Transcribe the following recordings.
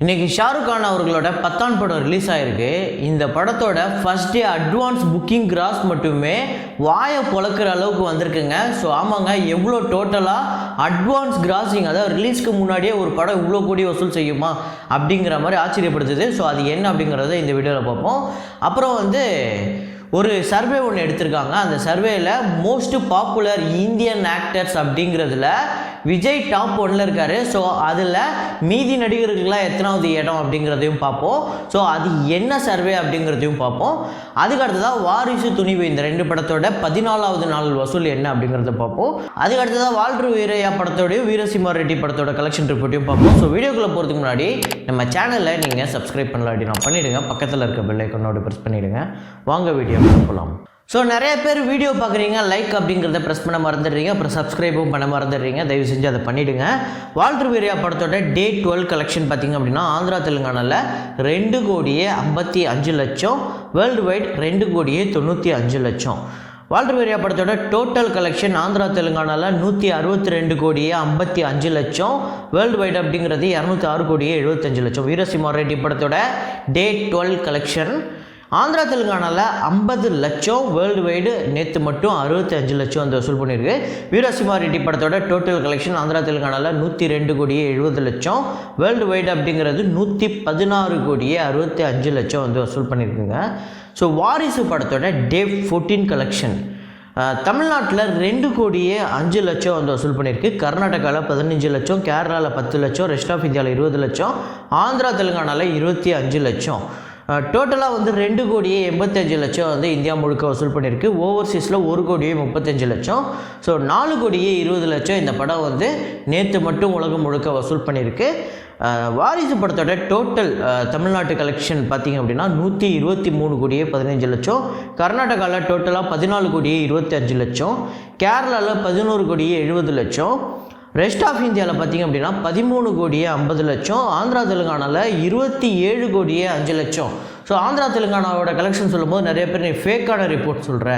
இன்னைக்கு ஷாருக் கான் அவர்களோட பத்தான் படம் ரிலீஸ் ஆயிருக்கு. இந்த படத்தோட first day advance booking cross மட்டுமே வாயை பொழக்கிற அளவுக்கு வந்திருக்குங்க. ஸோ ஆமாங்க, எவ்வளோ டோட்டலாக அட்வான்ஸ் கிராசிங், அதாவது ரிலீஸ்க்கு முன்னாடியே ஒரு படம் இவ்வளோ கோடி வசூல் செய்யுமா அப்படிங்கிற மாதிரி ஆச்சரியப்படுத்துது. ஸோ அது என்ன அப்படிங்கிறத இந்த வீடியோவில் பார்ப்போம். அப்புறம் ஒரு சர்வே ஒன்று எடுத்திருக்காங்க. அந்த சர்வேயில் மோஸ்ட் பாப்புலர் இந்தியன் ஆக்டர்ஸ் அப்படிங்கிறதுல விஜய் டாப் 1ல் இருக்கார். ஸோ அதில் மீதி நடிகர்களுக்கெல்லாம் எத்தனாவது இடம் அப்படிங்கிறதையும் பார்ப்போம். ஸோ அது என்ன சர்வே அப்படிங்கிறதையும் பார்ப்போம். அதுக்கு அடுத்ததாக வாரிசு துணிவு, இந்த 2 படத்தோட 14வது நாள் வசூல் என்ன அப்படிங்கிறத பார்ப்போம். அதுக்கு அடுத்ததாக வால்ட்ரு வீரையா படத்தோடையும் வீரசிம்மா ரெட்டி படத்தோட கலெக்ஷன் ரிப்போர்ட்டையும் பார்ப்போம். ஸோ வீடியோக்குள்ளே போகிறதுக்கு முன்னாடி நம்ம சேனலில் நீங்கள் சப்ஸ்கிரைப் பண்ணலாம் அப்படின்னா பண்ணிவிடுங்க. பக்கத்தில் இருக்க பெல் ஐக்கனோட ப்ரெஸ் பண்ணிவிடுங்க. வாங்க வீடியோ போகலாம். ஸோ நிறைய பேர் வீடியோ பார்க்குறீங்க, லைக் அப்படிங்கிறத ப்ரெஸ் பண்ண மறந்துடுறீங்க, அப்புறம் சப்ஸ்கிரைபும் பண்ண மறந்துடுறீங்க. தயவு செஞ்சு அதை பண்ணிவிடுங்க. வால்ட்ரு வீரையா படத்தோட டே 12 கலெக்ஷன் பார்த்திங்க அப்படின்னா ஆந்திரா தெலுங்கானாவில் 2,55,00,000, வேர்ல்டு வைட் 2,95,00,000. வால்ட்ரு வீரையா படத்தோட டோட்டல் கலெக்ஷன் ஆந்திரா தெலுங்கானாவில் 162,55,00,000, வேர்ல்டு வைட் அப்படிங்கிறது 206,75,00,000. வீரசிம்மா ரெட்டி படத்தோட டே 12 கலெக்ஷன் ஆந்திரா தெலுங்கானாவில் 50 லட்சம், வேர்ல்டு வைடு நேற்று மட்டும் 65 லட்சம் அந்த வசூல் பண்ணியிருக்கு. வீரசிம்மா ரெட்டி படத்தோட டோட்டல் கலெக்ஷன் ஆந்திரா தெலுங்கானாவில் 102,70,00,000, வேர்ல்டு வைடு அப்படிங்கிறது 116,65,00,000 வந்து வசூல் பண்ணியிருக்குங்க. ஸோ வாரிசு படத்தோட டே 14 கலெக்ஷன் தமிழ்நாட்டில் 2,05,00,000 வந்து வசூல் பண்ணியிருக்கு. கர்நாடகாவில் 15 லட்சம், கேரளாவில் 10 லட்சம், ரெஸ்ட் ஆஃப் இந்தியாவில் 20 லட்சம், ஆந்திரா தெலுங்கானாவில் 25 லட்சம். டோட்டலாக 2,85,00,000 வந்து இந்தியா முழுக்க வசூல் பண்ணியிருக்கு. ஓவர்சீஸில் 1,35,00,000. ஸோ 4,20,00,000 இந்த படம் நேற்று மட்டும் உலகம் முழுக்க வசூல் பண்ணியிருக்கு. வாரிசு படத்தோட டோட்டல் தமிழ்நாட்டு கலெக்ஷன் பார்த்திங்க அப்படின்னா 123,15,00,000, கர்நாடகாவில் டோட்டலாக 14,25,00,000, கேரளாவில் 11,70,00,000, ரெஸ்ட் ஆஃப் இந்தியாவில் பார்த்திங்க அப்படின்னா 13,50,00,000, ஆந்திரா தெலுங்கானாவில் 27,05,00,000. ஸோ ஆந்திரா தெலுங்கானாவோட கலெக்ஷன் சொல்லும்போது நிறைய பேர் நீ ஃபேக்கான ரிப்போர்ட் சொல்கிற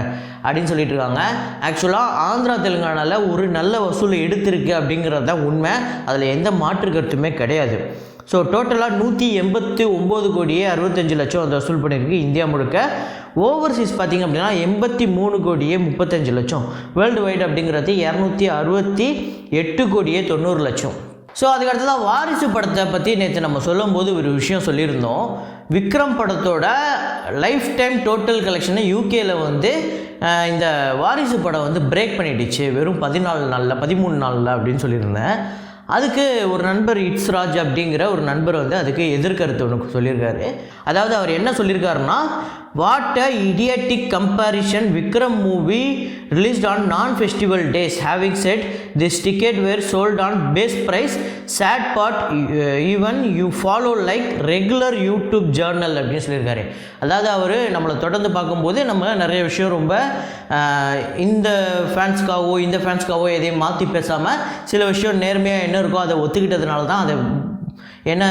அப்படின்னு சொல்லிட்டு இருக்காங்க. ஆக்சுவலாக ஆந்திரா தெலுங்கானாவில் ஒரு நல்ல வசூல் எடுத்திருக்கு அப்படிங்கிறது தான் உண்மை. அதில் எந்த மாற்று கருத்துமே கிடையாது. ஸோ டோட்டலாக 189,65,00,000 வந்து வசூல் பண்ணியிருக்கு இந்தியா முழுக்க. ஓவர்சீஸ் பார்த்திங்க அப்படின்னா 83,35,00,000, வேர்ல்டு வைடு அப்படிங்கிறது 268,90,00,000. ஸோ அதுக்கு அடுத்ததான் வாரிசு படத்தை பற்றி நேற்று நம்ம சொல்லும்போது ஒரு விஷயம் சொல்லியிருந்தோம். விக்ரம் படத்தோட லைஃப் டைம் டோட்டல் கலெக்ஷனை யூகேயில் இந்த வாரிசு படம் பிரேக் பண்ணிடுச்சு வெறும் 13 நாளில் அப்படின்னு சொல்லியிருந்தேன். அதுக்கு ஒரு நண்பர் இட்ஸ்ராஜ் அப்படிங்கிற ஒரு நண்பர் அதுக்கு எதிர்கருத்து ஒன்று சொல்லியிருக்காரு. அதாவது அவர் என்ன சொல்லியிருக்காருன்னா, what a idiotic comparison, Vikram movie released on non-festival days, having said this ticket were sold on base price, sad part even you follow like regular YouTube journal அப்படின்னு சொல்லியிருக்காரு. அதாவது அவர் நம்மளை தொடர்ந்து பார்க்கும்போது நம்ம நிறைய விஷயம் ரொம்ப இந்த ஃபேன்ஸ்க்காவோ எதையும் மாற்றி பேசாமல் சில விஷயம் நேர்மையாக என்ன இருக்கோ அதை ஒத்துக்கிட்டதுனால தான், அதை என்ன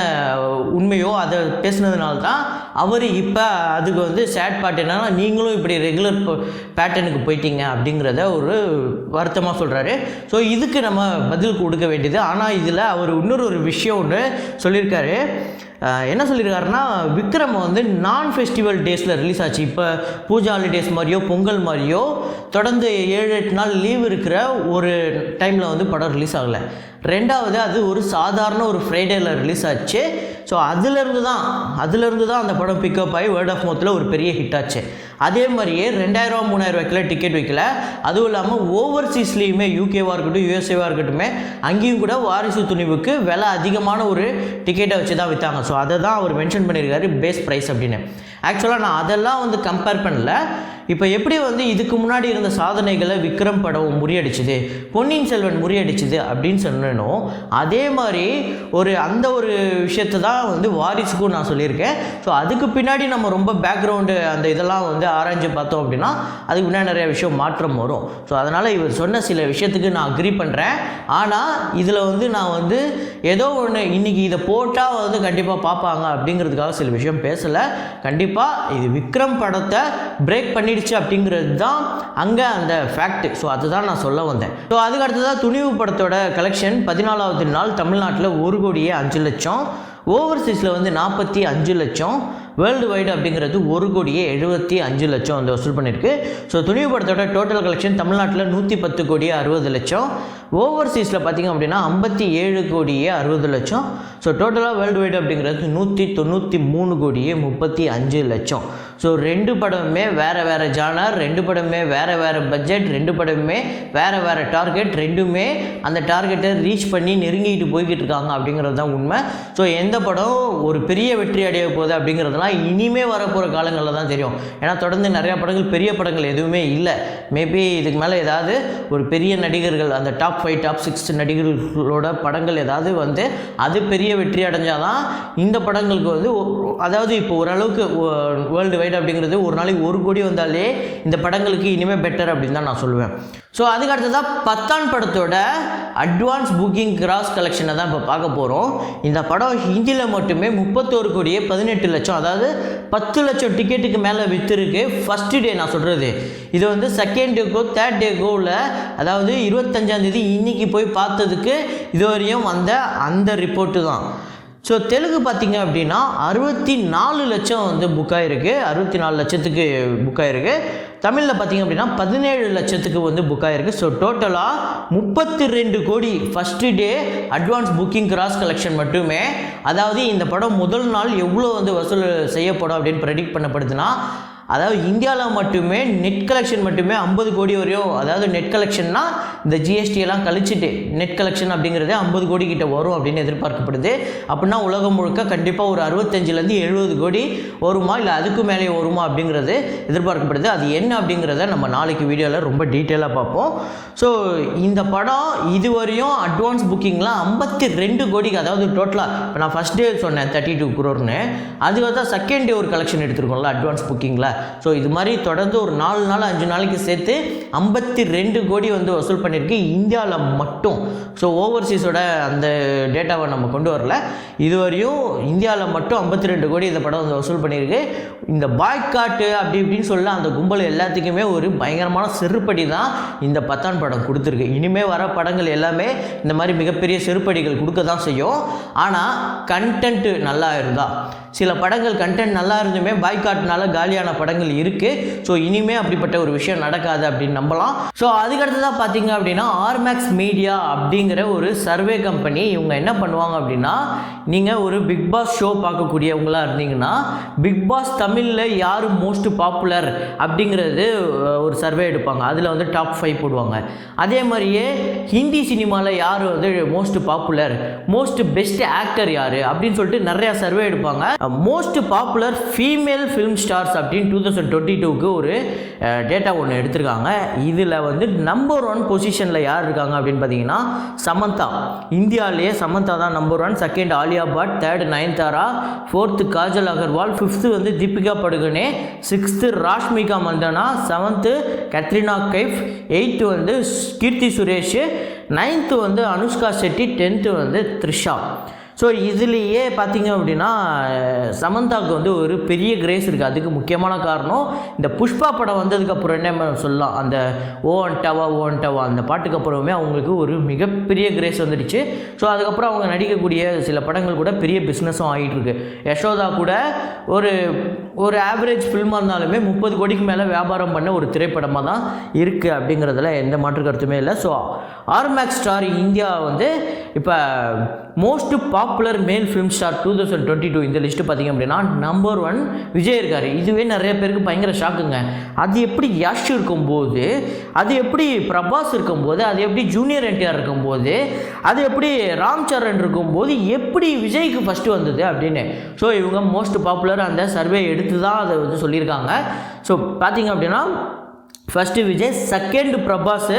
உண்மையோ அதை பேசுனதுனால தான் அவர் இப்போ அதுக்கு சேட் பார்ட் என்னன்னா, நீங்களும் இப்படி ரெகுலர் பேட்டர்னுக்கு போயிட்டீங்க அப்படிங்கிறத ஒரு வருத்தமாக சொல்கிறாரு. ஸோ இதுக்கு நம்ம பதில் கொடுக்க வேண்டியது. ஆனால் இதில் அவர் இன்னொரு விஷயம் ஒன்று சொல்லியிருக்காரு. என்ன சொல்லியிருக்காருன்னா, விக்ரம் நான் ஃபெஸ்டிவல் டேஸில் ரிலீஸ் ஆச்சு. இப்போ பூஜா ஹாலிடேஸ் மாதிரியோ பொங்கல் மாதிரியோ தொடர்ந்து 7-8 நாள் லீவ் இருக்கிற ஒரு டைமில் படம் ரிலீஸ் ஆகலை. ரெண்டாவது அது ஒரு சாதாரண ஒரு ஃப்ரைடேயில் ரிலீஸ் ஆச்சு. ஸோ அதிலிருந்து தான் அந்த படம் பிக்கப் ஆகி வேர்ட் ஆஃப் மவுத்தில் ஒரு பெரிய ஹிட் ஆச்சு. அதே மாதிரியே 2,000-3,000 டிக்கெட் வைக்கல. அதுவும் இல்லாமல் ஓவர்சீஸ்லேயுமே யூகேவாக இருக்கட்டும் யூஎஸ்ஏவாக இருக்கட்டுமே அங்கேயும் கூட வாரிசு துணிவுக்கு விலை அதிகமான ஒரு டிக்கெட்டை வச்சு தான் விற்றாங்க. ஸோ அதை தான் அவர் மென்ஷன் பண்ணியிருக்காரு பேஸ் ப்ரைஸ் அப்படின்னு. ஆக்சுவலாக நான் அதெல்லாம் கம்பேர் பண்ணல. இப்போ எப்படி இதுக்கு முன்னாடி இருந்த சாதனைகளை விக்ரம் படம் முறியடிச்சுது, பொன்னியின் செல்வன் முறியடிச்சுது அப்படின்னு சொன்னனோ அதே மாதிரி அந்த ஒரு விஷயத்தை தான் வாரிசுக்கும் நான் சொல்லியிருக்கேன். ஸோ அதுக்கு பின்னாடி நம்ம ரொம்ப பேக்ரவுண்டு அந்த இதெல்லாம் ஆராய்ஞ்சு பார்த்தோம் அப்படின்னா அதுக்கு பின்னாடி நிறைய விஷயம் மாற்றம் வரும். ஸோ அதனால் இவர் சொன்ன சில விஷயத்துக்கு நான் அக்ரி பண்ணுறேன். ஆனால் இதில் நான் ஏதோ ஒன்று இன்றைக்கி இதை போட்டால் கண்டிப்பாக பார்ப்பாங்க அப்படிங்கிறதுக்காக சில விஷயம் பேசலை. கண்டிப்பாக இது விக்ரம் படத்தை பிரேக் பண்ணிடுச்சு அப்படிங்கிறது தான் அங்கே அந்த ஃபேக்ட். ஸோ அதுதான் நான் சொல்ல வந்தேன். ஸோ அதுக்கு அடுத்ததாக துணிவு படத்தோட கலெக்ஷன் 14வது நாள் தமிழ்நாட்டில் 1,05,00,000, ஓவர்சீஸில் வந்து 45 லட்சம், வேர்ல்டு வைடு அப்படிங்கிறது 1,75,00,000 வந்து வசூல் பண்ணியிருக்கு. ஸோ துணிவு படத்தோட டோட்டல் கலெக்ஷன் தமிழ்நாட்டில் 110,60,00,000, ஓவர்சீஸில் பார்த்திங்க அப்படின்னா 57,60,00,000. ஸோ டோட்டலாக வேர்ல்டு வைடு அப்படிங்கிறது 193,35,00,000. ஸோ ரெண்டு படமுமே வேறு வேறு ஜானர், ரெண்டு படமே வேறு வேறு பட்ஜெட், ரெண்டு படமே வேறு வேறு டார்கெட், ரெண்டுமே அந்த டார்கெட்டை ரீச் பண்ணி நெருங்கிட்டு போய்கிட்டு இருக்காங்க அப்படிங்கிறது தான் உண்மை. ஸோ எந்த படம் ஒரு பெரிய வெற்றி அடைய போகுது அப்படிங்கிறதுலாம் இனிமே வரப்போகிற காலங்களில் தான் தெரியும். ஏன்னா தொடர்ந்து நிறையா படங்கள், பெரிய படங்கள் எதுவுமே இல்லை. மேபி இதுக்கு மேலே ஏதாவது ஒரு பெரிய நடிகர்கள், அந்த டாப் 5 டாப் 6 நடிகர்களோட படங்கள் ஏதாவது வந்து அது பெரிய வெற்றி அடைஞ்சாதான் இந்த படங்களுக்கு வந்து, அதாவது இப்போ ஓரளவுக்கு வேர்ல்டு வைடு அப்படிங்கிறது ஒரு நாளைக்கு 1 கோடி வந்தாலே இந்த படங்களுக்கு இனிமேல் பெட்டர் அப்படின்னு தான் நான் சொல்லுவேன். ஸோ அதுக்கு அடுத்ததாக பத்தான் படத்தோட அட்வான்ஸ் புக்கிங் கிராஸ் கலெக்ஷனை தான் இப்போ பார்க்க போகிறோம். இந்த படம் ஹிந்தியில் மட்டுமே 31,18,00,000, அதாவது 10 லட்சம் டிக்கெட்டுக்கு மேலே விற்றுருக்கு ஃபஸ்ட்டு டே. நான் சொல்கிறது இது வந்து செகண்ட் டேக்கோ தேர்ட் டேக்கோவில், அதாவது 25ஆம் தேதி இன்றைக்கி போய் பார்த்ததுக்கு இதுவரையும் வந்த அந்த ரிப்போர்ட்டு தான். ஸோ தெலுங்கு பார்த்திங்க அப்படின்னா 64 லட்சம் வந்து புக் ஆகிருக்கு, 64 லட்சத்துக்கு புக் ஆகிருக்கு. தமிழில் பார்த்திங்க அப்படின்னா 17 லட்சத்துக்கு வந்து புக் ஆகிருக்கு. ஸோ டோட்டலாக 32 கோடி first day advance booking gross collection மட்டுமே. அதாவது இந்த படம் முதல் நாள் எவ்வளோ வந்து வசூல் செய்யப்படும் அப்படின்னு ப்ரெடிக்ட் பண்ணப்படுதுன்னா, அதாவது இந்தியாவில் மட்டுமே நெட் கலெக்ஷன் மட்டுமே 50 கோடி வரையும், அதாவது நெட் கலெக்ஷன்னா இந்த ஜிஎஸ்டியெல்லாம் கழிச்சிட்டு நெட் கலெக்ஷன் அப்படிங்கிறது 50 கோடி கிட்ட வரும் அப்படின்னு எதிர்பார்க்கப்படுது. அப்படின்னா உலகம் முழுக்க கண்டிப்பாக ஒரு 65லேருந்து 70 கோடி வருமா, இல்லை அதுக்கு மேலே வருமா அப்படிங்கிறது எதிர்பார்க்கப்படுது. அது என்ன அப்படிங்கிறத நம்ம நாளைக்கு வீடியோவில் ரொம்ப டீட்டெயிலாக பார்ப்போம். ஸோ இந்த படம் இதுவரையும் அட்வான்ஸ் புக்கிங்லாம் 52 கோடிக்கு, அதாவது டோட்டலாக இப்போ நான் ஃபஸ்ட் டே சொன்னேன் 32 crore, அதுக்கு தான் செகண்ட் டே ஒரு கலெக்ஷன் எடுத்துருக்கோம்ல அட்வான்ஸ் புக்கிங்கில். ஸோ இது மாதிரி தொடர்ந்து ஒரு 4 நாள் 5 நாளைக்கு சேர்த்து 52 கோடி வந்து வசூல் பண்ணியிருக்கு இந்தியாவில் மட்டும். ஸோ ஓவர்சீஸோட அந்த டேட்டாவை நம்ம கொண்டு வரல, இதுவரையும் இந்தியாவில் மட்டும் 52 கோடி இந்த படம் வந்து வசூல் பண்ணியிருக்கு. இந்த பாய்காட்டு அப்படி இப்படின்னு சொல்ல அந்த கும்பல் எல்லாத்துக்குமே ஒரு பயங்கரமான செருப்படி தான் இந்த பத்தான் படம் கொடுத்துருக்கு. இனிமேல் வர படங்கள் எல்லாமே இந்த மாதிரி மிகப்பெரிய செருப்படிகள் கொடுக்க தான் செய்யும். ஆனால் கண்டென்ட்டு நல்லா இருந்தால், சில படங்கள் கண்டென்ட் நல்லா இருந்துமே பாய்காட்னால காலியான படங்கள் இருக்குது. ஸோ இனிமேல் அப்படிப்பட்ட ஒரு விஷயம் நடக்காது அப்படின்னு நம்பலாம். ஸோ அதுக்கடுத்ததான் பார்த்தீங்க அப்படின்னா ஆர்மேக்ஸ் மீடியா அப்படிங்கிற ஒரு சர்வே கம்பெனி, இவங்க என்ன பண்ணுவாங்க அப்படின்னா, நீங்கள் ஒரு பிக் பாஸ் ஷோ பார்க்கக்கூடியவங்களா இருந்தீங்கன்னா பிக் பாஸ் தமிழில் யார் மோஸ்ட் பாப்புலர் அப்படிங்கிறது ஒரு சர்வே எடுப்பாங்க. அதில் வந்து டாப் 5 போடுவாங்க. அதே மாதிரியே ஹிந்தி சினிமாவில் யார் வந்து most popular, most best actor யார் அப்படின்னு சொல்லிட்டு நிறையா சர்வே எடுப்பாங்க. Most popular female film stars அப்படின்னு 2022க்கு ஒரு டேட்டா ஒன்று எடுத்திருக்காங்க. இதில் வந்து நம்பர் 1 பொசிஷனில் யார் இருக்காங்க அப்படின்னு பார்த்தீங்கன்னா சமந்தா. இந்தியாவிலேயே சமந்தா தான் number 1, second Alia Bhatt, third Nayanthara, fourth Kajal Aggarwal, fifth வந்து Deepika Padukone, sixth Rashmika Mandanna, seventh Katrina Kaif, 8th வந்து கீர்த்தி சுரேஷ், 9th வந்து அனுஷ்கா செட்டி, 10th வந்து த்ரிஷா. ஸோ இதுலேயே பார்த்தீங்க அப்படின்னா சமந்தாவுக்கு வந்து ஒரு பெரிய கிரேஸ் இருக்குது. அதுக்கு முக்கியமான காரணம் இந்த புஷ்பா படம் வந்ததுக்கப்புறம் என்ன சொல்லலாம், அந்த ஓ அண்டவா அந்த பாட்டுக்கு அப்புறமே அவங்களுக்கு ஒரு மிகப்பெரிய கிரேஸ் வந்துடுச்சு. ஸோ அதுக்கப்புறம் அவங்க நடிக்கக்கூடிய சில படங்கள் கூட பெரிய பிஸ்னஸும் ஆகிட்டு இருக்கு. யசோதா கூட ஒரு ஆவரேஜ் ஃபில்மாக இருந்தாலுமே 30 கோடிக்கு மேலே வியாபாரம் பண்ண ஒரு திரைப்படமாக தான் இருக்குது அப்படிங்கிறதுல எந்த மாற்று கருத்துமே இல்லை. ஸோ ஆர்மேக்ஸ் ஸ்டார் இந்தியா வந்து இப்போ மோஸ்ட் பாப்புலர் மேல் ஃபிலிம் ஸ்டார் 2022 இந்த லிஸ்ட்டு பார்த்திங்க அப்படின்னா நம்பர் 1 விஜய் இருக்கார். இதுவே நிறைய பேருக்கு பயங்கர ஷாக்குங்க. அது எப்படி யஷ் இருக்கும்போது, அது எப்படி பிரபாஸ் இருக்கும்போது, அது எப்படி ஜூனியர் என்டிஆர் இருக்கும்போது, அது எப்படி ராம் சரண் இருக்கும்போது எப்படி விஜய்க்கு ஃபஸ்ட்டு வந்தது அப்படின்னு. ஸோ இவங்க மோஸ்ட் பாப்புலர் அந்த சர்வே எடுத்து தான் அதை வந்து சொல்லியிருக்காங்க. ஸோ பார்த்திங்க அப்படின்னா first Vijay, second Prabhas,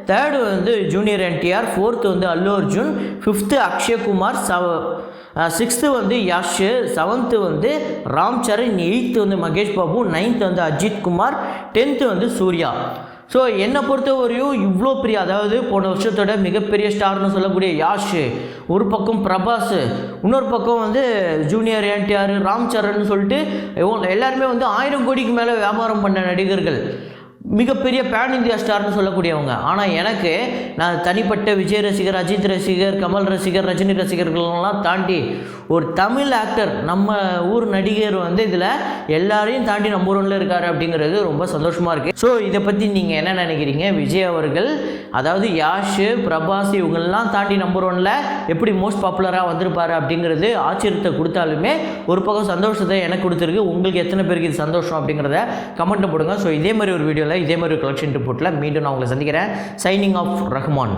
third வந்து ஜூனியர் என்டிஆர், ஃபோர்த்து வந்து அல்லு அர்ஜுன், ஃபிஃப்த்து அக்ஷய்குமார், சிக்ஸ்த்து வந்து யஷ், செவன்த்து வந்து ராம் சரண், 8th வந்து மகேஷ் பாபு, 9th வந்து அஜித் குமார், 10th வந்து சூர்யா. ஸோ என்னை பொறுத்த வரையும் இவ்வளோ பெரிய, அதாவது போன வருஷத்தோட மிகப்பெரிய ஸ்டார்னு சொல்லக்கூடிய யாஷ் ஒரு பக்கம், பிரபாஸ் இன்னொரு பக்கம் வந்து ஜூனியர் என்டிஆர், ராம் சரண்னு சொல்லிட்டு எல்லாருமே வந்து 1000 கோடிக்கு மேலே வியாபாரம் பண்ண நடிகர்கள். மிகப்பெரிய பேன் இந்தியா ஸ்டார்னு சொல்லக்கூடியவங்க. ஆனால் எனக்கு நான் தனிப்பட்ட விஜய் ரசிகர், அஜித் ரசிகர், கமல் ரசிகர், ரஜினி ரசிகர்களெலாம் தாண்டி ஒரு தமிழ் ஆக்டர், நம்ம ஊர் நடிகர் வந்து இதில் எல்லாரையும் தாண்டி நம்பர் 1ல் இருக்கார் அப்படிங்கிறது ரொம்ப சந்தோஷமாக இருக்குது. ஸோ இதை பற்றி நீங்கள் என்ன நினைக்கிறீங்க? விஜய் அவர்கள், அதாவது யாஷ், பிரபாஸ் இவங்கெல்லாம் தாண்டி நம்பர் 1ல் எப்படி மோஸ்ட் பாப்புலராக வந்திருப்பார் அப்படிங்கிறது ஆச்சரியத்தை கொடுத்தாலுமே ஒரு பக்கம் சந்தோஷத்தை எனக்கு கொடுத்துருக்கு. உங்களுக்கு எத்தனை பேருக்கு இது சந்தோஷம் அப்படிங்கிறத கமெண்ட்டில் போடுங்க. ஸோ இதே மாதிரி ஒரு வீடியோவில் இதே மாதிரி ஒரு கலெக்ஷன் ரிப்போர்ட்டில் மீண்டும் நான் உங்களை சந்திக்கிறேன். Signing off Rahman.